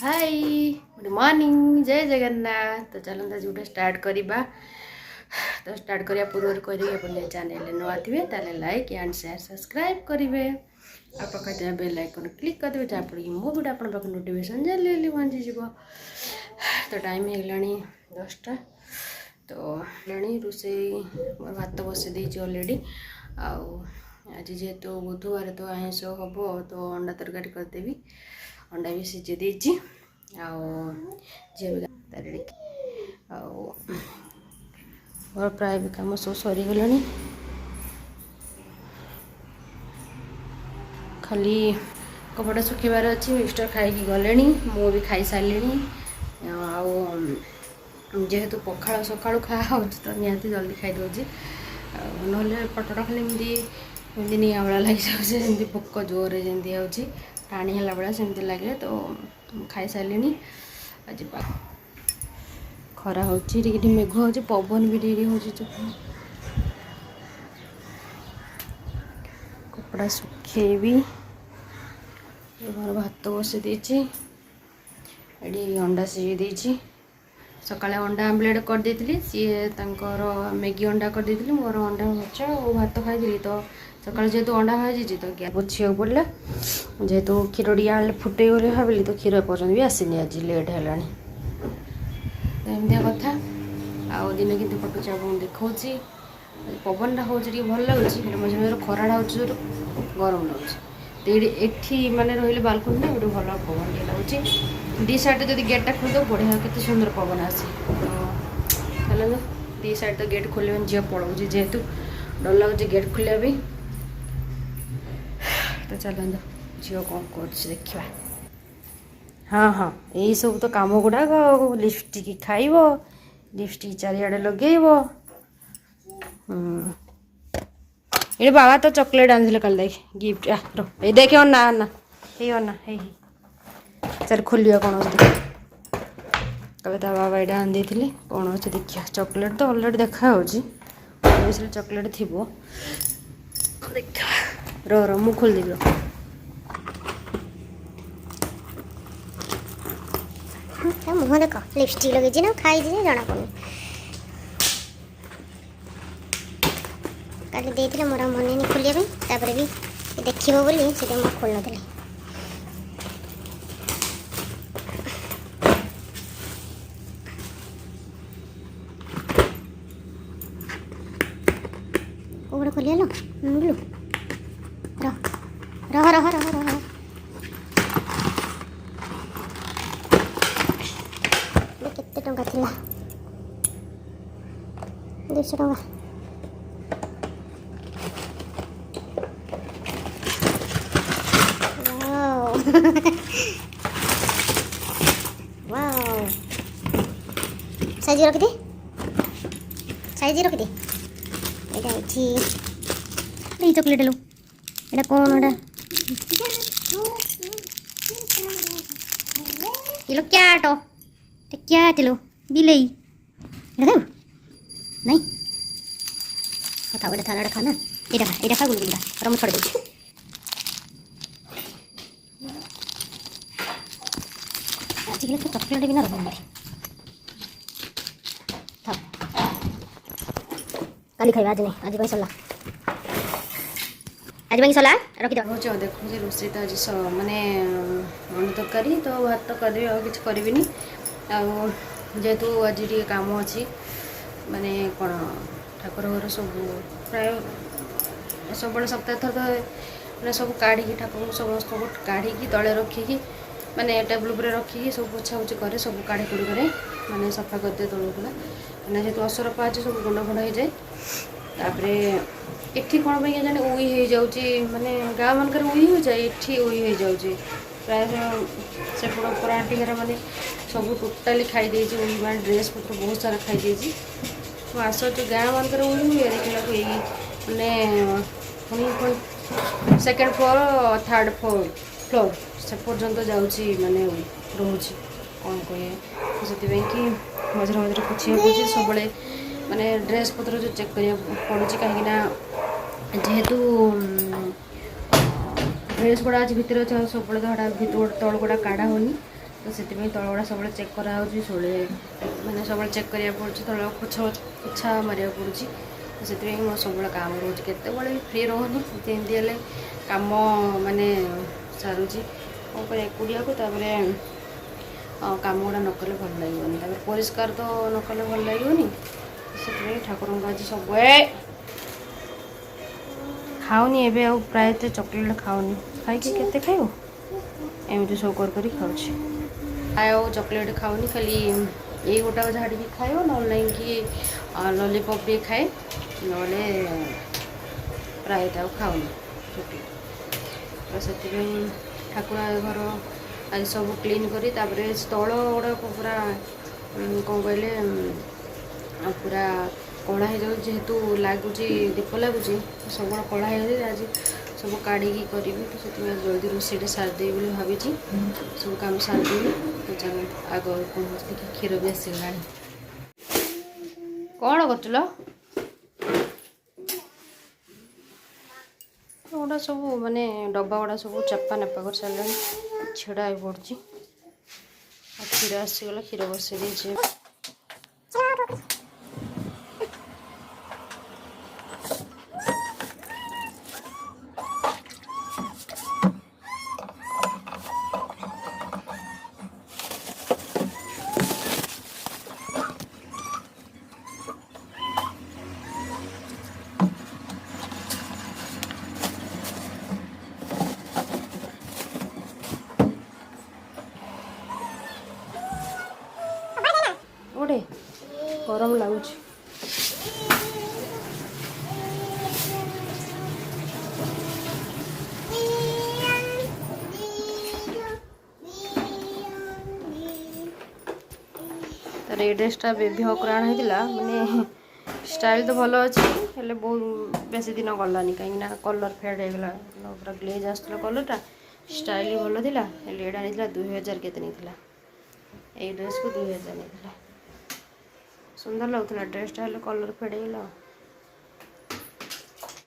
Hi good morning जय जगन्नाथ। तो चलते आज गोटे स्टार्ट करवा। तो स्टार्ट करने पूर्व करेंगे चैनल नुआ थे ताले लाइक एंड शेयर सब्सक्राइब करेंगे आ पाखे बेल आइकन क्लिक करदे जहाँफल कि मो वीडियो आप नोटिफिकेशन जल्दी पहुँची जाव। तो टाइम हो गलानी 10टा। तो रोसे मोर भात बसई देती अलरेडी। आज जेहेतु बुधवार तो आइंस हम तो अंडा तरकारी करदेवी। अंडा भी सीझे देती झील भी और प्राय भी कम सब सरीगला। खाली कपड़ा सुखार अच्छी मिक्सचर खाई गले मु भी खाई सारे। जेहेतु पखाड़ सका खाओ तो निहाती जल्दी खाईदे ना पटटा खाली एमती निआवला लगी जाए भोक जोर जमी हो टाणी है भाया सेमती लगे। तो खाई सारे आज खरा हो मेघ हो पवन भी डेरी हो कपड़ा सुखेबी। घर भात बसई देती अंडा सीझे देती। सकाଳେ अंडा आमलेट कर देती सी मैगी अंडा कर देती मोर अंडा भजा और भात खाई। तो सका जेहेतु अंडा भाजी तो गैस पोछा पड़ा जेहेतु क्षीर टी फुटे बोली भाविली तो क्षीर पर्यटन भी आसनी आज लेट है। तो एमती कथा आउ दिन कि कटुचे आप देखा पवनटा हो भल लगुच मझे मझे खराटा हो गरम लगुच। तो ये माने रही बालकनी गोटे भल पवन टे लगुच। दी साइड जब गेटा खोलद बढ़िया के सुंदर पवन आसे। तो चलो दी साइड तो गेट खोल झील पलाऊ जेहेतु डर लगुच गेट खोलिया भी। तो चलो झील कौन कर देखा। हाँ हाँ यही सब तो कम गुड़ाक लिपस्टिक खाइब लिपस्टिक चारिआडे लगेब। ये बाबा तो चॉकलेट आनी कल देख गिफ्ट ये देखे अन्ना अन्ना हे अन्ना हे सर खोलिया कौन कल बाबा यहाँ आनी कौन अच्छे देखिए। चॉकलेट तो अलरेडी देखा चॉकलेट थी देखा रो मु खोलदेवी मुह देख लिपस्टिक लगे ना खाई जना पड़े कल देते मोर मन नहीं खोलिया भी देखो बोली से खोल नी कौड़ा खोलिया लो मुलु रह रह रह रह रह केते टंका थिला 200 टंका। वाओ साइज रख दे साइज रख दे एटा अछि ए चॉकलेट लो एटा कोन एटा ये लो क्या लो बिलाई एटा नहीं खाता बेटा थाला खाना एटा खा गुलगुला और मैं छोड़ दे। तो चॉकलेट भी ना रखूँगी कल खाई आज नहीं आज भाई सला आज भाई सला रखी दो देखो रोसे तो आज माने अंडा तरकारी तो भात तो करदेवी और किसी करी जेहेतु आज कम अच्छी माने कौन ठाकुर घर सब प्राय सब सप्ताह थर तो मैंने सब काढ़ी ठाकुर समस्त काढ़ी तले रखिकी माने टेबुल पर रखिकी सब पोछा पोछी करे सब काढ़ी कुड़ी करे माने सफा करदे तलूला मैंने जेहतु असरपा अच्छे सब गुंड गुंड हो जाए। तापरे एठी कौन पे जाने उई हो जाऊँगी माने गाँव मानकर उई हो जाए एठी उई हो जाऊँगी प्राय सेपट पराठी घर माने सब टोटाली खाई देती उई मान ड्रेस पत्र बहुत सारा खाई देती। तो आस गाँव मानकर उई हुए देखला मैंने पुणी सेकेंड फ्लोर थर्ड फ्लोर से पर्यंत जाऊँगी माने रोचे कौन कहे से कि मझे मझे पोछा पड़े सब माने ड्रेस पत्र जो चेक करा पड़ुची कहीं जेहेतु ड्रेस गुड़ा आज भितर अच्छे सब तल गुड़ा काढ़ा होनी तो से तलगुड़ा सब चेक कराऊँगी शोले मैंने सब चेक करा पड़े तल पोछा मारे पड़ी तो से मोर सब काम रोज केत फ्री रोनी एमती कम माने सारूँ कौन कर एकुड़िया को कम गुड़ा न कले भल लगे परिष्कार तो न कले भल लगे से ठाकुर आज सब खाऊनी एबे आ प्रायत चॉकलेट खाऊनी खाई केते खाइबो एमती सब कर खाऊँ खाओ चॉकलेट खाऊनी खाली ये गोटा झाड़ी खाओ ना कि लॉलीपॉप भी खाए ना प्रायत आ खाऊनी चॉकलेट तो से ठाकुर घर आज सब क्लीन करी तल गुड़ा पूरा कौन कहले पूरा कला हो जेहेतु लगुच दीप लगुच सब कला हो आज सब काढ़ी करी तो से जल्दी रोषे सारदे भावी सब कम सारदेवी तो चल आग पहुँच क्षीर भी आसगला कौन कर गुड़ा सब माने डब्बा गुड़ा सब चपा नपा कर सारे छेड़ा हो पड़ी क्षीर आसगला क्षीर बसई दे गोटे गरम लगुच तार ये ड्रेसटा बेबी हकराण होता माने स्टाइल तो भल अच्छे हेल्ले बहुत बेसी दिन गलानी कहीं कलर फेड होगला पूरा ग्लेज आसला कलरटा स्टाइल भल था एटा नहीं 2000 केते नहीं ये ड्रेस को 2000 नहीं सुंदर लगुला ड्रेसटा हेल्ले कलर फेड होगला।